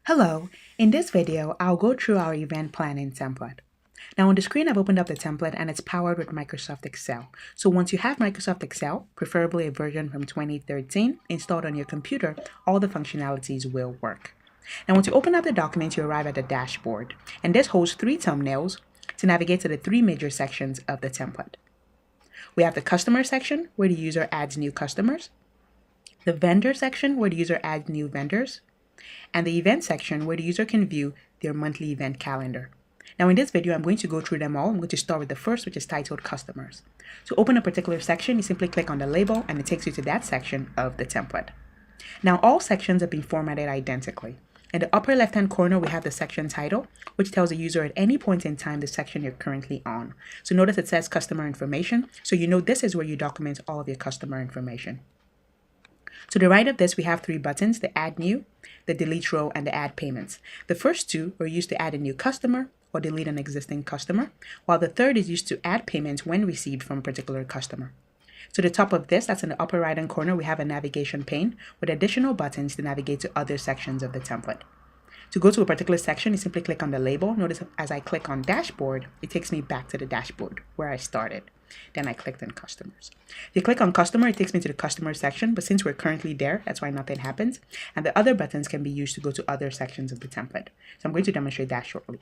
Hello, in this video, I'll go through our event planning template. Now on the screen, I've opened up the template and it's powered with Microsoft Excel. So once you have Microsoft Excel, preferably a version from 2013, installed on your computer, all the functionalities will work. Now once you open up the document, you arrive at the dashboard. And this holds 3 thumbnails to navigate to the 3 major sections of the template. We have the customer section, where the user adds new customers, the vendor section, where the user adds new vendors, and the event section where the user can view their monthly event calendar. Now in this video, I'm going to go through them all. I'm going to start with the first, which is titled Customers. To open a particular section, you simply click on the label and it takes you to that section of the template. Now all sections have been formatted identically. In the upper left-hand corner, we have the section title, which tells the user at any point in time the section you're currently on. So notice it says customer information, so you know this is where you document all of your customer information. To the right of this, we have 3 buttons, the Add New, the Delete Row, and the Add Payments. The first 2 are used to add a new customer or delete an existing customer, while the third is used to add payments when received from a particular customer. To the top of this, that's in the upper right-hand corner, we have a navigation pane with additional buttons to navigate to other sections of the template. To go to a particular section, you simply click on the label. Notice as I click on Dashboard, it takes me back to the dashboard where I started. Then I clicked on Customers. If you click on Customer, it takes me to the Customer section, but since we're currently there, that's why nothing happens. And the other buttons can be used to go to other sections of the template. So I'm going to demonstrate that shortly.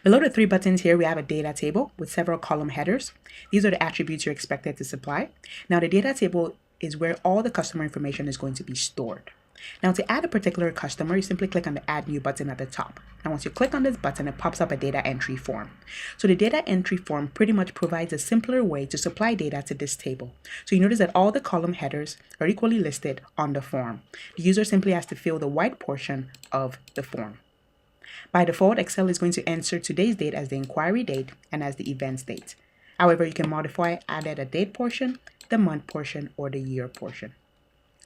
Below the 3 buttons here, we have a data table with several column headers. These are the attributes you're expected to supply. Now, the data table is where all the customer information is going to be stored. Now to add a particular customer, you simply click on the Add New button at the top. Now once you click on this button, it pops up a data entry form. So the data entry form pretty much provides a simpler way to supply data to this table. So you notice that all the column headers are equally listed on the form. The user simply has to fill the white portion of the form. By default, Excel is going to enter today's date as the inquiry date and as the events date. However, you can modify either the date portion, the month portion, or the year portion.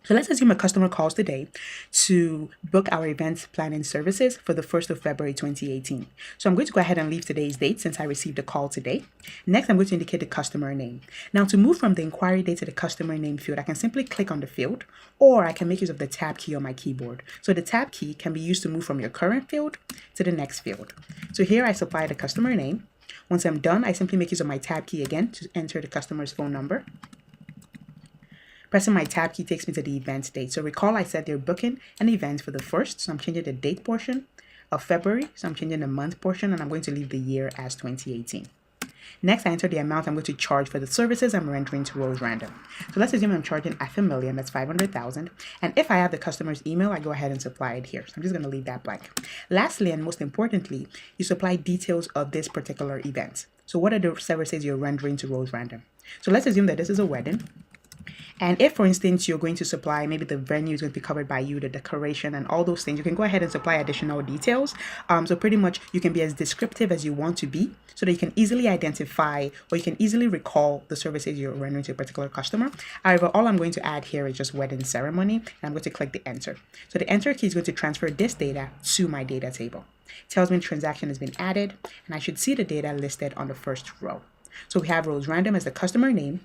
So let's assume a customer calls today to book our event planning services for the 1st of February 2018. So I'm going to go ahead and leave today's date since I received a call today. Next, I'm going to indicate the customer name. Now to move from the inquiry date to the customer name field, I can simply click on the field, or I can make use of the tab key on my keyboard. So the tab key can be used to move from your current field to the next field. So here I supply the customer name. Once I'm done, I simply make use of my tab key again to enter the customer's phone number. Pressing my tab key takes me to the event date. So recall I said they're booking an event for the 1st, so I'm changing the date portion of February, so I'm changing the month portion, and I'm going to leave the year as 2018. Next, I enter the amount I'm going to charge for the services I'm rendering to rows random. So let's assume I'm charging $500,000, that's 500,000. And if I have the customer's email, I go ahead and supply it here. So I'm just going to leave that blank. Lastly, and most importantly, you supply details of this particular event. So what are the services you're rendering to rows random? So let's assume that this is a wedding. And if, for instance, you're going to supply, maybe the venue is going to be covered by you, the decoration and all those things, you can go ahead and supply additional details. So pretty much you can be as descriptive as you want to be so that you can easily identify or you can easily recall the services you're rendering to a particular customer. However, all I'm going to add here is just wedding ceremony, and I'm going to click the enter. So the enter key is going to transfer this data to my data table. It tells me the transaction has been added, and I should see the data listed on the first row. So we have rows random as the customer name.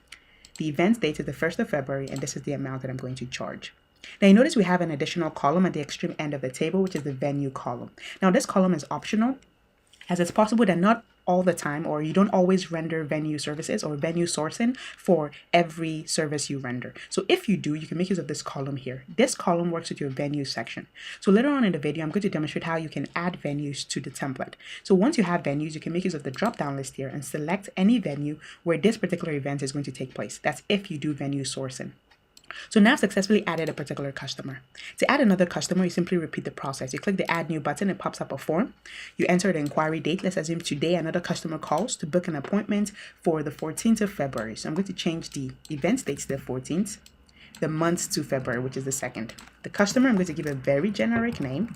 The event date is the 1st of February, and this is the amount that I'm going to charge. Now you notice we have an additional column at the extreme end of the table, which is the venue column. Now this column is optional, as it's possible that not all the time, or you don't always render venue services or venue sourcing for every service you render. So if you do, you can make use of this column here. This column works with your venue section. So later on in the video, I'm going to demonstrate how you can add venues to the template. So once you have venues, you can make use of the drop-down list here and select any venue where this particular event is going to take place. That's if you do venue sourcing. So now I've successfully added a particular customer. To add another customer, you simply repeat the process. You click the Add New button, it pops up a form. You enter the inquiry date. Let's assume today another customer calls to book an appointment for the 14th of February. So I'm going to change the event date to the 14th, the month to February, which is the 2nd. The customer, I'm going to give a very generic name,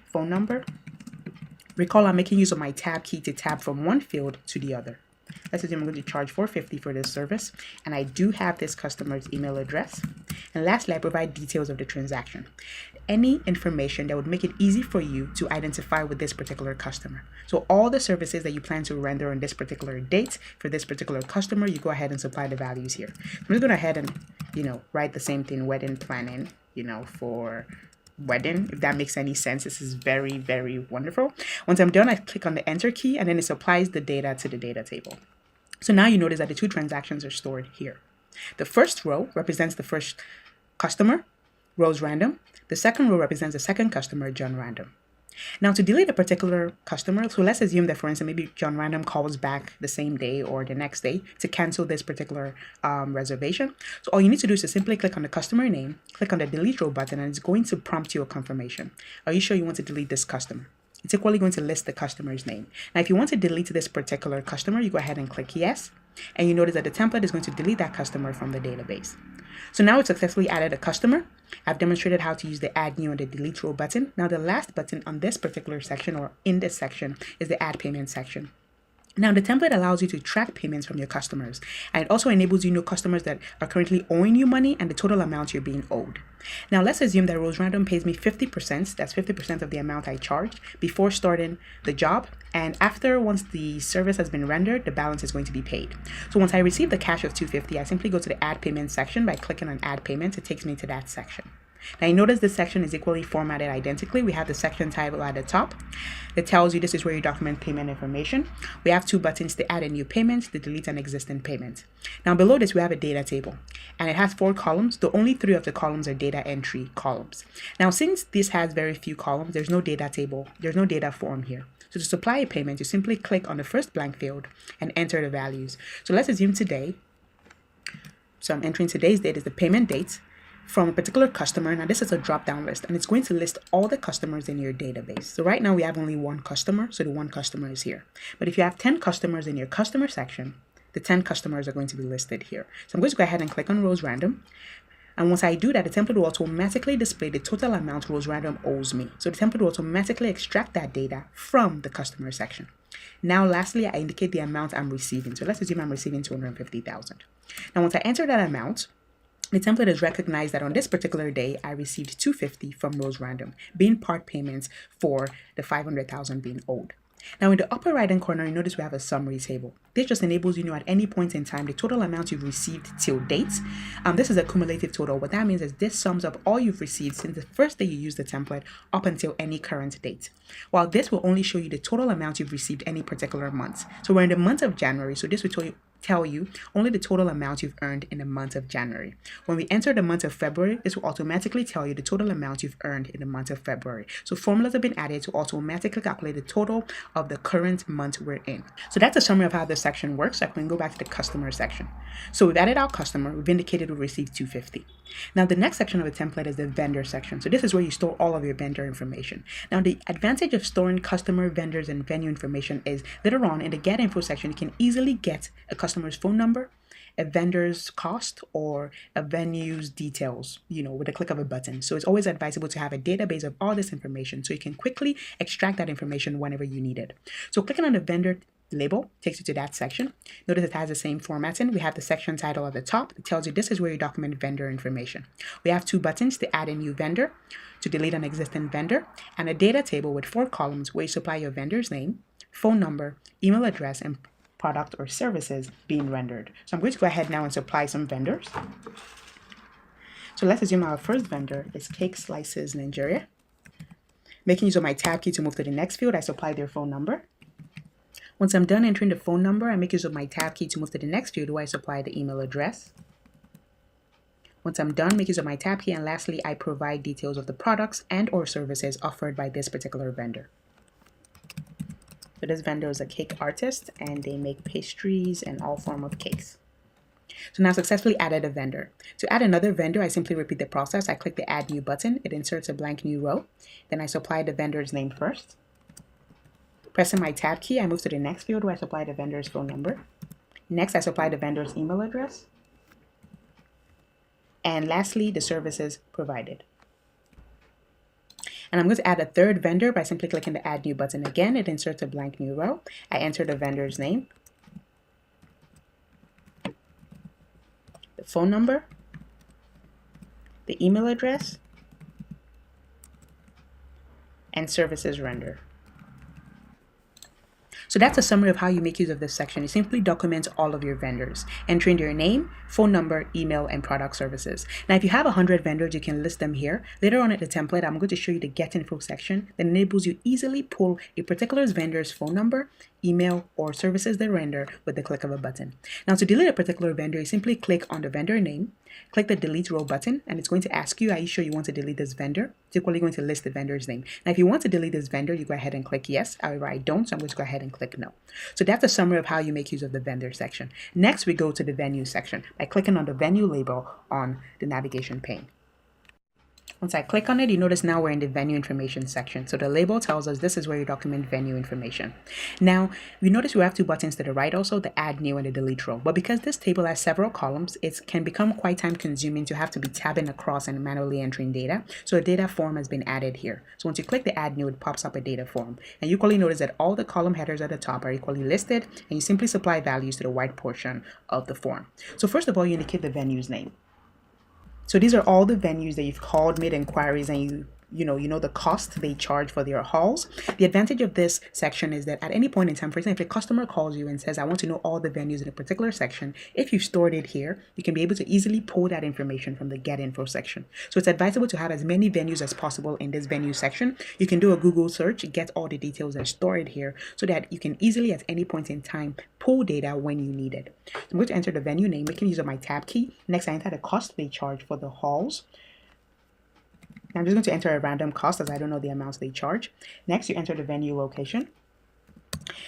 phone number. Recall I'm making use of my tab key to tab from one field to the other. Let's assume I'm going to charge $450 for this service, and I do have this customer's email address. And lastly, I provide details of the transaction. Any information that would make it easy for you to identify with this particular customer. So all the services that you plan to render on this particular date for this particular customer, you go ahead and supply the values here. I'm just going to go ahead and, write the same thing, wedding planning, for wedding, if that makes any sense. This is very, very wonderful. Once I'm done, I click on the enter key and then it supplies the data to the data table. So now you notice that the 2 transactions are stored here. The first row represents the first customer, Rose Random. The second row represents the second customer, John Random. Now to delete a particular customer, so let's assume that, for instance, maybe John Random calls back the same day or the next day to cancel this particular reservation. So all you need to do is to simply click on the customer name, click on the delete row button, and it's going to prompt you a confirmation. Are you sure you want to delete this customer? It's equally going to list the customer's name. Now, if you want to delete this particular customer, you go ahead and click yes, and you notice that the template is going to delete that customer from the database. So now it's successfully added a customer. I've demonstrated how to use the add new and the delete row button. Now the last button on this particular section or in this section is the add payment section. Now the template allows you to track payments from your customers, and it also enables you to know customers that are currently owing you money and the total amount you're being owed. Now let's assume that Rose Random pays me 50%, that's 50% of the amount I charged before starting the job, and after, once the service has been rendered, the balance is going to be paid. So once I receive the cash of $250, I simply go to the add payment section by clicking on add payments. It takes me to that section. Now you notice this section is equally formatted identically. We have the section title at the top that tells you this is where you document payment information. We have 2 buttons to add a new payment, to delete an existing payment. Now below this we have a data table, and it has 4 columns. The only 3 of the columns are data entry columns. Now since this has very few columns, there's no data table, there's no data form here. So to supply a payment, you simply click on the first blank field and enter the values. So let's assume today, so I'm entering today's date is the payment date from a particular customer. Now this is a drop-down list, and it's going to list all the customers in your database. So right now we have only 1 customer, so the 1 customer is here. But if you have 10 customers in your customer section, the 10 customers are going to be listed here. So I'm going to go ahead and click on Rose Random. And once I do that, the template will automatically display the total amount Rose Random owes me. So the template will automatically extract that data from the customer section. Now, lastly, I indicate the amount I'm receiving. So let's assume I'm receiving $250,000. Now, once I enter that amount, the template has recognized that on this particular day, I received $250 from Rose Random, being part payments for the $500,000 being owed. Now in the upper right hand corner, you notice we have a summary table. This just enables you to know at any point in time the total amount you've received till date. This is a cumulative total. What that means is this sums up all you've received since the first day you used the template up until any current date. While this will only show you the total amount you've received any particular month. So we're in the month of January, so this will tell you only the total amount you've earned in the month of January. When we enter the month of February, this will automatically tell you the total amount you've earned in the month of February. So formulas have been added to automatically calculate the total of the current month we're in. So that's a summary of how this section works. I can go back to the customer section. So we've added our customer, we've indicated we received $250. Now the next section of the template is the vendor section. So this is where you store all of your vendor information. Now the advantage of storing customer, vendors, and venue information is later on in the get info section, you can easily get a customer's phone number, a vendor's cost, or a venue's details, with a click of a button. So it's always advisable to have a database of all this information so you can quickly extract that information whenever you need it. So clicking on the vendor label takes you to that section. Notice it has the same formatting. We have the section title at the top. It tells you this is where you document vendor information. We have 2 buttons to add a new vendor, to delete an existing vendor, and a data table with 4 columns where you supply your vendor's name, phone number, email address, and product or services being rendered. So I'm going to go ahead now and supply some vendors. So let's assume our first vendor is Cake Slices Nigeria. Making use of my tab key to move to the next field, I supply their phone number. Once I'm done entering the phone number, I make use of my tab key to move to the next field where I supply the email address. Once I'm done, make use of my tab key, and lastly, I provide details of the products and or services offered by this particular vendor. So this vendor is a cake artist, and they make pastries and all form of cakes. So now I've successfully added a vendor. To add another vendor, I simply repeat the process. I click the add new button. It inserts a blank new row. Then I supply the vendor's name first. Pressing my tab key, I move to the next field where I supply the vendor's phone number. Next, I supply the vendor's email address. And lastly, the services provided. And I'm going to add a third vendor by simply clicking the add new button again. It inserts a blank new row. I enter the vendor's name, the phone number, the email address, and services render. So that's a summary of how you make use of this section. You simply document all of your vendors, entering their name, phone number, email, and product services. Now, if you have 100 vendors, you can list them here. Later on in the template, I'm going to show you the Get Info section that enables you easily pull a particular vendor's phone number, email, or services they render with the click of a button. Now, to delete a particular vendor, you simply click on the vendor name, click the delete row button, and it's going to ask you, are you sure you want to delete this vendor? It's equally going to list the vendor's name. Now, if you want to delete this vendor, you go ahead and click yes. However, I don't, so I'm going to go ahead and click no. So that's a summary of how you make use of the vendor section. Next, we go to the venue section by clicking on the venue label on the navigation pane. Once I click on it, you notice now we're in the venue information section. So the label tells us this is where you document venue information. Now, we notice we have two buttons to the right also, the add new and the delete row. But because this table has several columns, it can become quite time consuming to have to be tabbing across and manually entering data. So a data form has been added here. So once you click the add new, it pops up a data form. And you equally notice that all the column headers at the top are equally listed, and you simply supply values to the white portion of the form. So first of all, you indicate the venue's name. So these are all the venues that you've called, made inquiries, and you know the cost they charge for their halls. The advantage of this section is that at any point in time, for example, if a customer calls you and says, I want to know all the venues in a particular section, if you've stored it here, you can be able to easily pull that information from the Get Info section. So it's advisable to have as many venues as possible in this venue section. You can do a Google search, get all the details and store it here so that you can easily at any point in time pull data when you need it. So I'm going to enter the venue name, making use of my tab key. Next, I enter the cost they charge for the halls. I'm just going to enter a random cost as I don't know the amounts they charge. Next, you enter the venue location.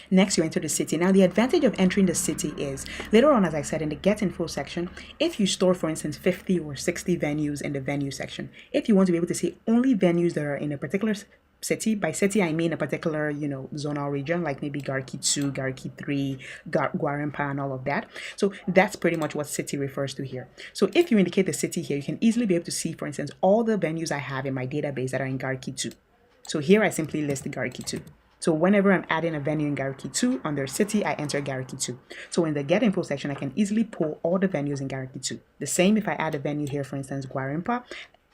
Next, you enter the city. Now, the advantage of entering the city is, later on, as I said, in the Get Info section, if you store, for instance, 50 or 60 venues in the venue section, if you want to be able to see only venues that are in a particular city, by city I mean a particular zonal region, like maybe Garki 2, Garki 3, Guarimpa, and all of that. So that's pretty much what city refers to here. So if you indicate the city here, you can easily be able to see, for instance, all the venues I have in my database that are in Garki 2. So here I simply list Garki 2. So whenever I'm adding a venue in Garki 2 under city, I enter Garki 2. So in the Get Info section, I can easily pull all the venues in Garki 2. The same if I add a venue here, for instance, Guarimpa,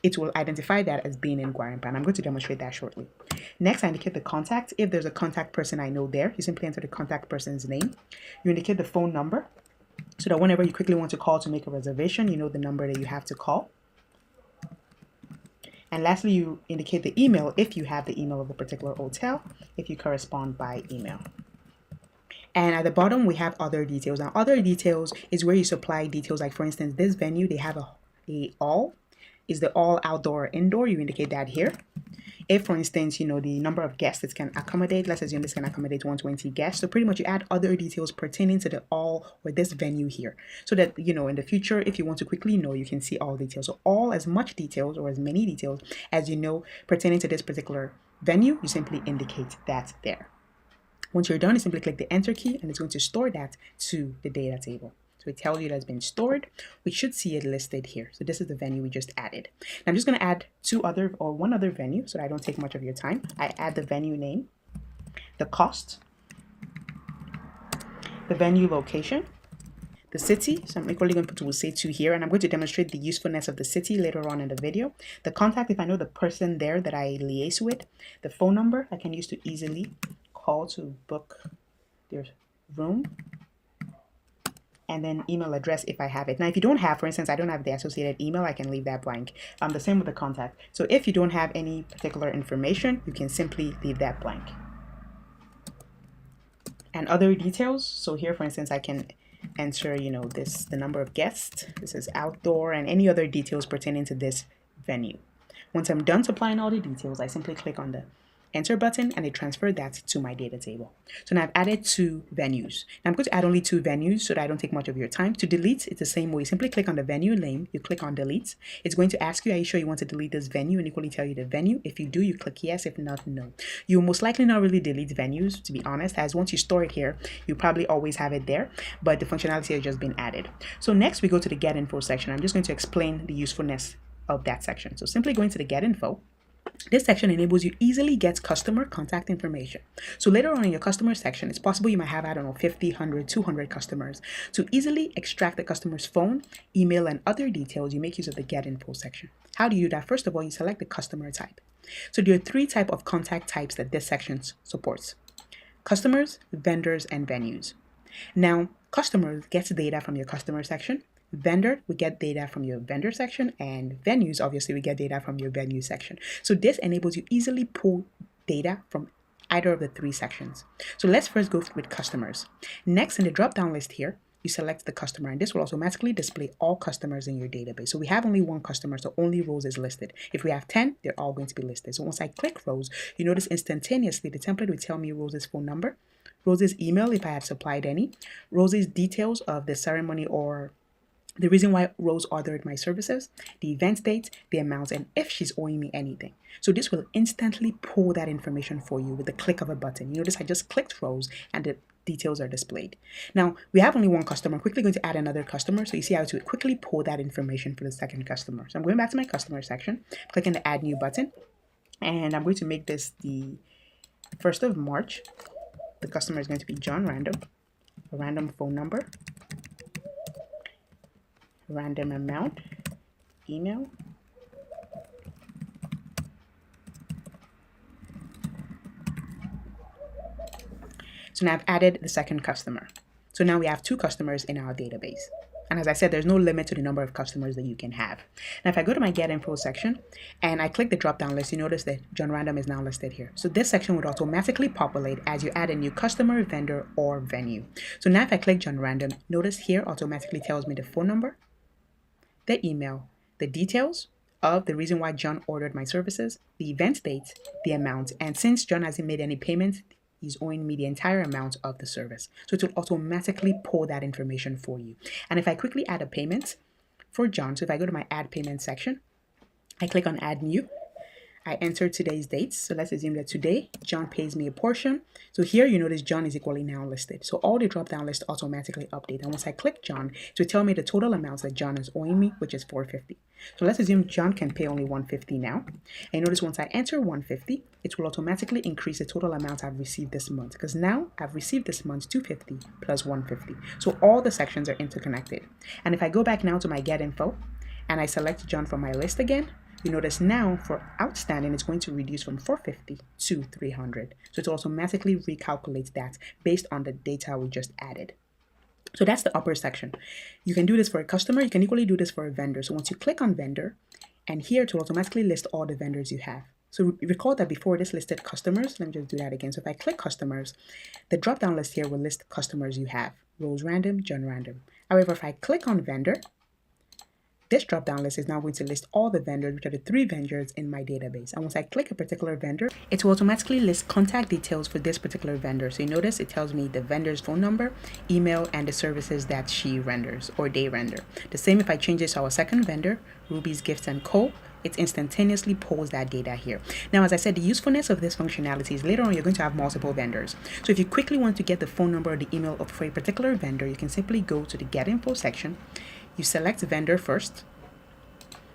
it will identify that as being in Guarimpa, and I'm going to demonstrate that shortly. Next, I indicate the contact. If there's a contact person I know there, you simply enter the contact person's name. You indicate the phone number so that whenever you quickly want to call to make a reservation, you know the number that you have to call. And lastly, you indicate the email if you have the email of the particular hotel, if you correspond by email. And at the bottom, we have other details. Now, other details is where you supply details like, for instance, this venue, they have a all. Is the all outdoor or indoor? You indicate that here. If, for instance, the number of guests it can accommodate, let's assume this can accommodate 120 guests. So pretty much you add other details pertaining to the all or this venue here. So that, in the future, if you want to quickly know, you can see all details. So all as much details or as many details as you know pertaining to this particular venue, you simply indicate that there. Once you're done, you simply click the enter key and it's going to store that to the data table. So it tells you it has been stored. We should see it listed here. So this is the venue we just added. Now I'm just going to add one other venue so that I don't take much of your time. I add the venue name, the cost, the venue location, the city. So I'm equally going to put we'll say 2 here, and I'm going to demonstrate the usefulness of the city later on in the video. The contact, if I know the person there that I liaise with, the phone number I can use to easily call to book their room, and then email address if I have it. Now, if you don't have, for instance, I don't have the associated email, I can leave that blank. The same with the contact. So if you don't have any particular information, you can simply leave that blank. And other details. So here, for instance, I can enter, the number of guests. This is outdoor and any other details pertaining to this venue. Once I'm done supplying all the details, I simply click on the enter button and it transferred that to my data table. So now I've added 2 venues. Now I'm going to add only 2 venues so that I don't take much of your time. To delete, it's the same way. You simply click on the venue name, you click on delete. It's going to ask you, are you sure you want to delete this venue, and equally tell you the venue. If you do, you click yes. If not, no. You'll most likely not really delete venues, to be honest, as once you store it here, you probably always have it there, but the functionality has just been added. So next we go to the Get Info section. I'm just going to explain the usefulness of that section. So simply going to the Get Info. This section enables you easily get customer contact information. So later on in your customer section, it's possible you might have, 50, 100, 200 customers. To easily extract the customer's phone, email, and other details, you make use of the Get Info section. How do you do that? First of all, you select the customer type. So there are 3 types of contact types that this section supports. customers, vendors, and venues. Now, customers gets data from your customer section. Vendor, we get data from your vendor section, and venues, obviously, we get data from your venue section. So this enables you easily pull data from either of the three sections. So let's first go with customers. Next, in the drop-down list here, you select the customer, and this will automatically display all customers in your database. So we have only one customer, so only rows is listed. If we have 10, they're all going to be listed. So once I click rows, you notice instantaneously the template will tell me Rose's phone number, Rose's email if I have supplied any, Rose's details of the ceremony or the reason why Rose ordered my services, the event date, the amount, and if she's owing me anything. So this will instantly pull that information for you with the click of a button. You notice I just clicked Rose and the details are displayed. Now, we have only one customer. I'm quickly going to add another customer. So you see how to quickly pull that information for the second customer. So I'm going back to my customer section, clicking the Add New button, and I'm going to make this the 1st of March. The customer is going to be John Random, a random phone number, random amount, email, so now I've added the second customer. So now we have 2 customers in our database. And as I said, there's no limit to the number of customers that you can have. Now, if I go to my Get Info section and I click the drop-down list, you notice that John Random is now listed here. So this section would automatically populate as you add a new customer, vendor, or venue. So now if I click John Random, notice here automatically tells me the phone number, the email, the details of the reason why John ordered my services, the event date, the amount, and since John hasn't made any payments, he's owing me the entire amount of the service. So it will automatically pull that information for you. And if I quickly add a payment for John, so if I go to my Add Payment section, I click on Add New, I enter today's dates. So let's assume that today John pays me a portion. So here you notice John is equally now listed. So all the drop-down lists automatically update. And once I click John, it will tell me the total amounts that John is owing me, which is $450. So let's assume John can pay only $150 now. And notice once I enter $150, it will automatically increase the total amount I've received this month, because now I've received this month $250 plus $150. So all the sections are interconnected. And if I go back now to my Get Info and I select John from my list again, you notice now for outstanding, it's going to reduce from $450 to $300. So it automatically recalculates that based on the data we just added. So that's the upper section. You can do this for a customer. You can equally do this for a vendor. So once you click on vendor, and here it will automatically list all the vendors you have. So recall that before this listed customers. Let me just do that again. So if I click customers, the drop-down list here will list customers you have. Rose Random, John Random. However, if I click on vendor, this drop-down list is now going to list all the vendors, which are the 3 vendors in my database. And once I click a particular vendor, it will automatically list contact details for this particular vendor. So you notice it tells me the vendor's phone number, email, and the services that she renders or they render. The same if I change this to our second vendor, Ruby's Gifts & Co., it instantaneously pulls that data here. Now, as I said, the usefulness of this functionality is later on you're going to have multiple vendors. So if you quickly want to get the phone number or the email for a particular vendor, you can simply go to the Get Info section. You select vendor first.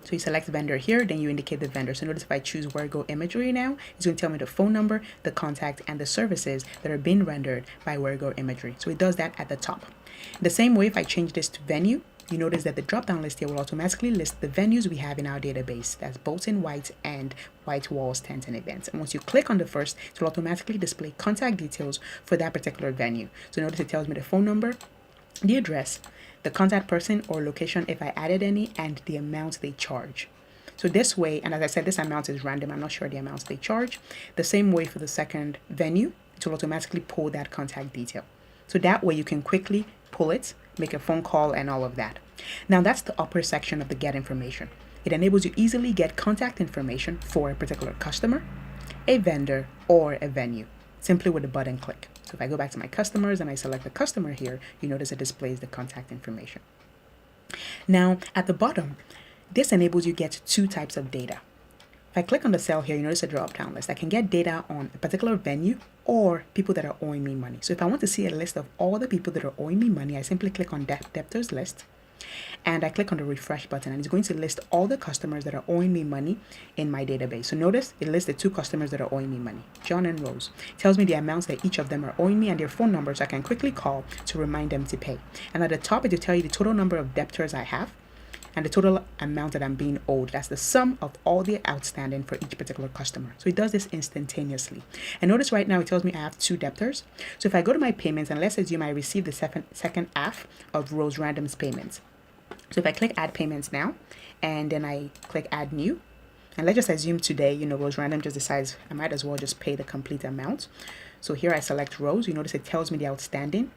So you select vendor here, then you indicate the vendor. So notice if I choose Wergo Imagery now, it's going to tell me the phone number, the contact, and the services that are being rendered by Wergo Imagery. So it does that at the top. The same way, if I change this to venue, you notice that the drop-down list here will automatically list the venues we have in our database. That's Bolton, White, and White Walls, Tents, and Events. And once you click on the first, it will automatically display contact details for that particular venue. So notice it tells me the phone number, the address, the contact person or location if I added any, and the amount they charge. So this way, and as I said, this amount is random. I'm not sure the amounts they charge. The same way for the second venue, it will automatically pull that contact detail. So that way you can quickly pull it, make a phone call, and all of that. Now that's the upper section of the Get Information. It enables you easily get contact information for a particular customer, a vendor, or a venue, simply with a button click. So if I go back to my customers and I select the customer here, you notice it displays the contact information. Now at the bottom, this enables you get 2 types of data. If I click on the cell here, you notice a drop-down list. I can get data on a particular venue or people that are owing me money. So if I want to see a list of all the people that are owing me money, I simply click on debtors list and I click on the refresh button, and it's going to list all the customers that are owing me money in my database. So notice it lists the 2 customers that are owing me money, John and Rose. It tells me the amounts that each of them are owing me and their phone numbers I can quickly call to remind them to pay. And at the top, it will tell you the total number of debtors I have, and the total amount that I'm being owed. That's the sum of all the outstanding for each particular customer. So it does this instantaneously. And notice right now it tells me I have 2 debtors. So if I go to my payments, and let's assume I receive the second half of Rose Random's payments. So if I click add payments now, and then I click add new, and let's just assume today, Rose Random just decides I might as well just pay the complete amount. So here I select Rose. You notice it tells me the outstanding,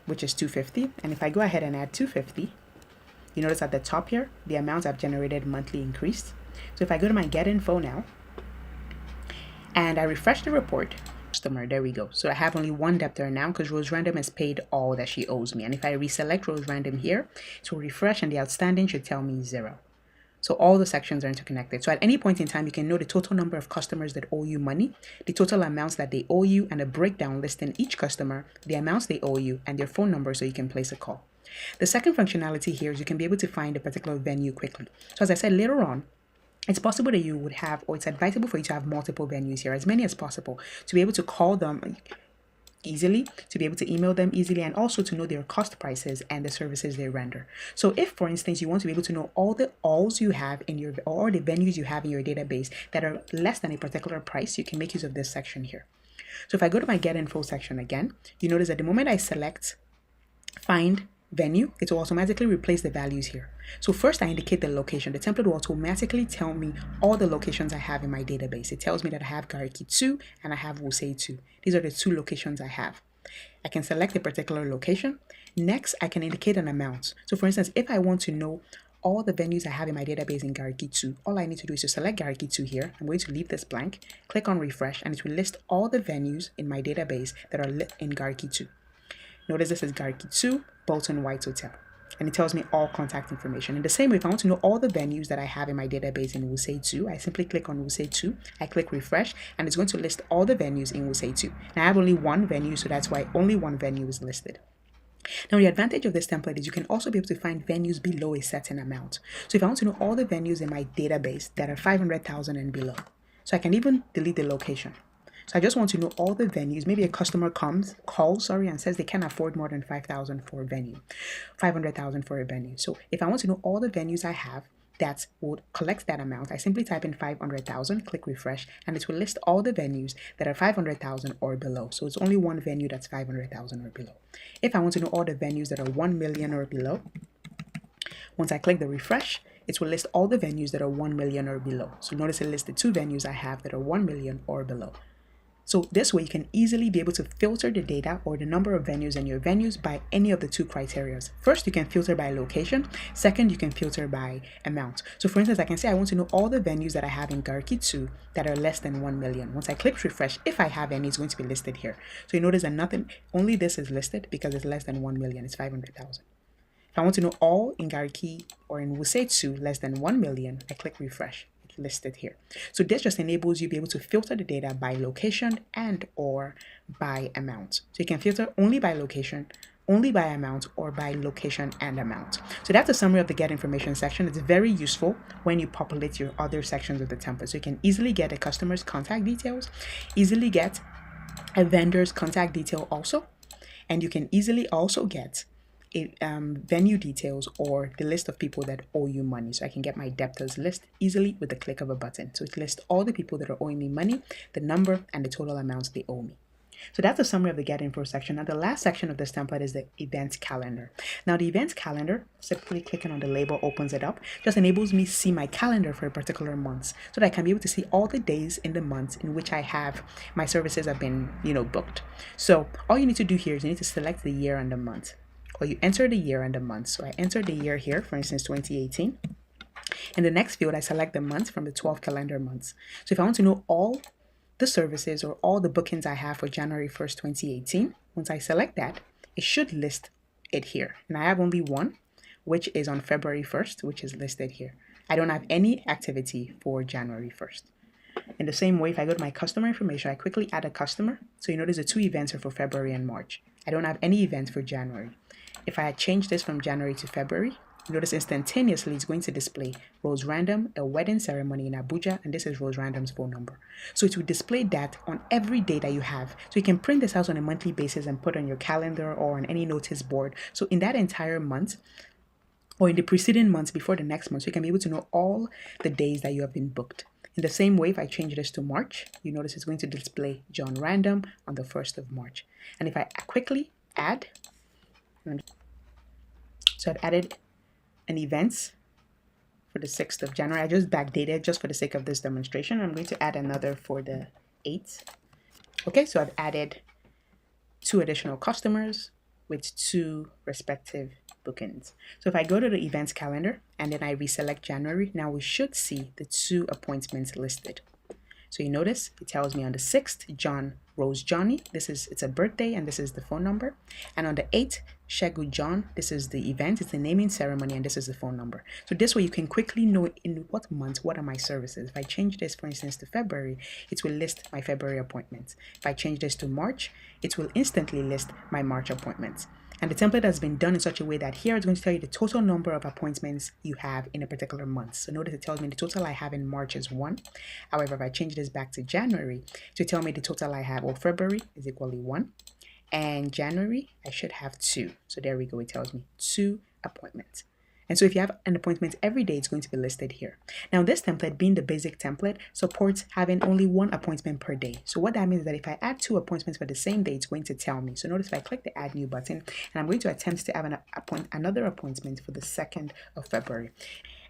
which is $250. And if I go ahead and add $250, you notice at the top here, the amount I've generated monthly increased. So if I go to my get info now, and I refresh the report, customer, there we go. So I have only 1 debtor now because Rose Random has paid all that she owes me. And if I reselect Rose Random here, it will refresh and the outstanding should tell me 0. So all the sections are interconnected. So at any point in time, you can know the total number of customers that owe you money, the total amounts that they owe you, and a breakdown listing each customer, the amounts they owe you, and their phone number so you can place a call. The second functionality here is you can be able to find a particular venue quickly. So as I said, later on, it's possible that you would have, or it's advisable for you to have multiple venues here, as many as possible, to be able to call them easily, to be able to email them easily, and also to know their cost prices and the services they render. So if, for instance, you want to be able to know all the alls you have in your, or the venues you have in your database that are less than a particular price, you can make use of this section here. So if I go to my get info section again, you notice that the moment I select find venue, it will automatically replace the values here. So first I indicate the location. The template will automatically tell me all the locations I have in my database. It tells me that I have Gariki 2 and I have Wusei 2. These are the 2 locations I have. I can select a particular location. Next, I can indicate an amount. So for instance, if I want to know all the venues I have in my database in Gariki 2, all I need to do is to select Gariki 2 here. I'm going to leave this blank, click on refresh, and it will list all the venues in my database that are in Gariki 2. Notice this is Gariki 2, Bolton White Hotel. And it tells me all contact information. In the same way, if I want to know all the venues that I have in my database in Wusei 2, I simply click on Wusei 2, I click refresh, and it's going to list all the venues in Wusei 2. And I have only 1 venue, so that's why only 1 venue is listed. Now, the advantage of this template is you can also be able to find venues below a certain amount. So if I want to know all the venues in my database that are 500,000 and below, so I can even delete the location. So I just want to know all the venues. Maybe a customer calls, and says they can't afford more than 5,000 for a venue, 500,000 for a venue. So if I want to know all the venues I have that would collect that amount, I simply type in 500,000, click refresh, and it will list all the venues that are 500,000 or below. So it's only 1 venue that's 500,000 or below. If I want to know all the venues that are 1 million or below, once I click the refresh, it will list all the venues that are 1 million or below. So notice it lists the 2 venues I have that are 1 million or below. So this way you can easily be able to filter the data or the number of venues in your venues by any of the 2 criteria. First, you can filter by location. Second, you can filter by amount. So for instance, I can say I want to know all the venues that I have in Gariki 2 that are less than 1 million. Once I click refresh, if I have any, it's going to be listed here. So you notice that only this is listed because it's less than 1 million. It's 500,000. If I want to know all in Gariki or in Wusei 2 less than 1 million, I click refresh. Listed here. So this just enables you to be able to filter the data by location and or by amount. So you can filter only by location, only by amount, or by location and amount. So that's a summary of the get information section. It's very useful when you populate your other sections of the template. So you can easily get a customer's contact details, easily get a vendor's contact detail also, and you can easily also get venue details or the list of people that owe you money. So I can get my debtors list easily with the click of a button. So it lists all the people that are owing me money, the number, and the total amounts they owe me. So that's a summary of the get info section. Now the last section of this template is the event calendar. Now the event calendar, simply clicking on the label opens it up, just enables me to see my calendar for a particular month so that I can be able to see all the days in the month in which I have my services have been, booked. So all you need to do here is you need to select the year and the month. Or you enter the year and the month. So I enter the year here, for instance, 2018. In the next field, I select the month from the 12 calendar months. So if I want to know all the services or all the bookings I have for January 1st, 2018, once I select that, it should list it here. And I have only one, which is on February 1st, which is listed here. I don't have any activity for January 1st. In the same way, if I go to my customer information, I quickly add a customer. So you notice the 2 events are for February and March. I don't have any events for January. If I had changed this from January to February, notice instantaneously it's going to display Rose Random, a wedding ceremony in Abuja, and this is Rose Random's phone number. So it will display that on every day that you have. So you can print this out on a monthly basis and put on your calendar or on any notice board. So in that entire month, or in the preceding months before the next month, so you can be able to know all the days that you have been booked. In the same way, if I change this to March, you notice it's going to display John Random on the 1st of March. And if I quickly add, so I've added an events for the 6th of January. I just backdated just for the sake of this demonstration. I'm going to add another for the 8th. Okay, so I've added 2 additional customers with 2 respective bookings. So if I go to the events calendar and then I reselect January, now we should see the 2 appointments listed. So you notice it tells me on the 6th, John Rose Johnny, it's a birthday and this is the phone number. And on the 8th, Shegu John, this is the event, it's the naming ceremony, and this is the phone number. So this way you can quickly know in what month, what are my services. If I change this, for instance, to February, it will list my February appointments. If I change this to March, it will instantly list my March appointments. And the template has been done in such a way that here it's going to tell you the total number of appointments you have in a particular month. So notice it tells me the total I have in March is 1. However, if I change this back to January, to tell me the total I have, well, February is equally 1. And January, I should have 2. So there we go. It tells me 2 appointments. And so if you have an appointment every day, it's going to be listed here. Now, this template, being the basic template, supports having only 1 appointment per day. So what that means is that if I add 2 appointments for the same day, it's going to tell me. So notice if I click the Add New button, and I'm going to attempt to have another appointment for the 2nd of February.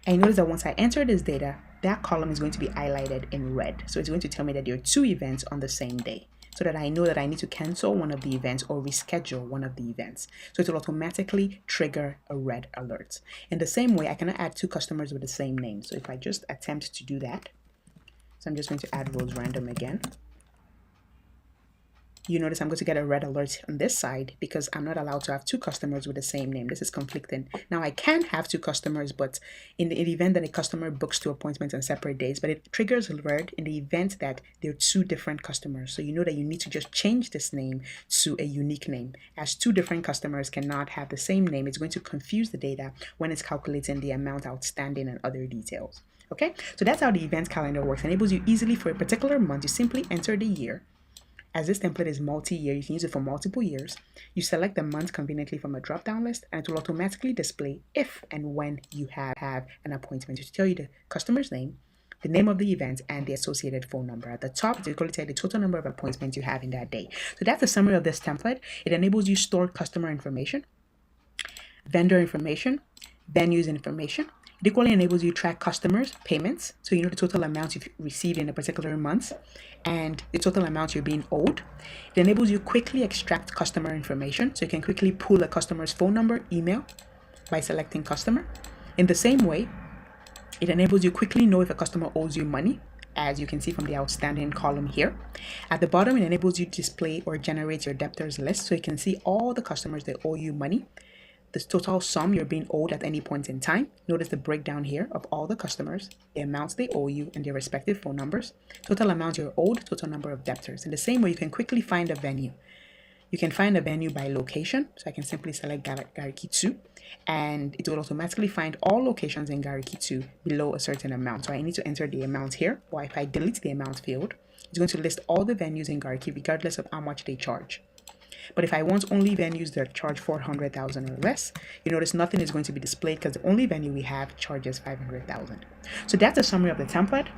And you notice that once I enter this data, that column is going to be highlighted in red. So it's going to tell me that there are 2 events on the same day, so that I know that I need to cancel one of the events or reschedule one of the events. So it will automatically trigger a red alert. In the same way, I cannot add 2 customers with the same name. So if I just attempt to do that, so I'm just going to add Rose Random again. You notice I'm going to get a red alert on this side because I'm not allowed to have 2 customers with the same name. This is conflicting. Now I can have 2 customers, but in the event that a customer books 2 appointments on separate days, but it triggers red in the event that there are 2 different customers. So you know that you need to just change this name to a unique name, as 2 different customers cannot have the same name. It's going to confuse the data when it's calculating the amount outstanding and other details. Okay, so that's how the event calendar works. It enables you easily for a particular month. You simply enter the year. As this template is multi-year, you can use it for multiple years. You select the month conveniently from a drop-down list, and it will automatically display if and when you have an appointment. It will tell you the customer's name, the name of the event, and the associated phone number. At the top, it's going to tell you the total number of appointments you have in that day. So that's the summary of this template. It enables you to store customer information, vendor information, venues information. It equally enables you to track customers' payments, so you know the total amount you've received in a particular month and the total amount you're being owed. It enables you to quickly extract customer information, so you can quickly pull a customer's phone number, email by selecting customer. In the same way, it enables you to quickly know if a customer owes you money, as you can see from the outstanding column here. At the bottom, it enables you to display or generate your debtors list, so you can see all the customers that owe you money, the total sum you're being owed at any point in time. Notice the breakdown here of all the customers, the amounts they owe you, and their respective phone numbers, total amount you're owed, total number of debtors. In the same way, you can quickly find a venue. You can find a venue by location. So I can simply select Gariki 2, and it will automatically find all locations in Gariki 2 below a certain amount. So I need to enter the amount here, or if I delete the amount field, it's going to list all the venues in Gariki regardless of how much they charge. But if I want only venues that charge 400,000 or less, you notice nothing is going to be displayed because the only venue we have charges 500,000. So that's a summary of the template.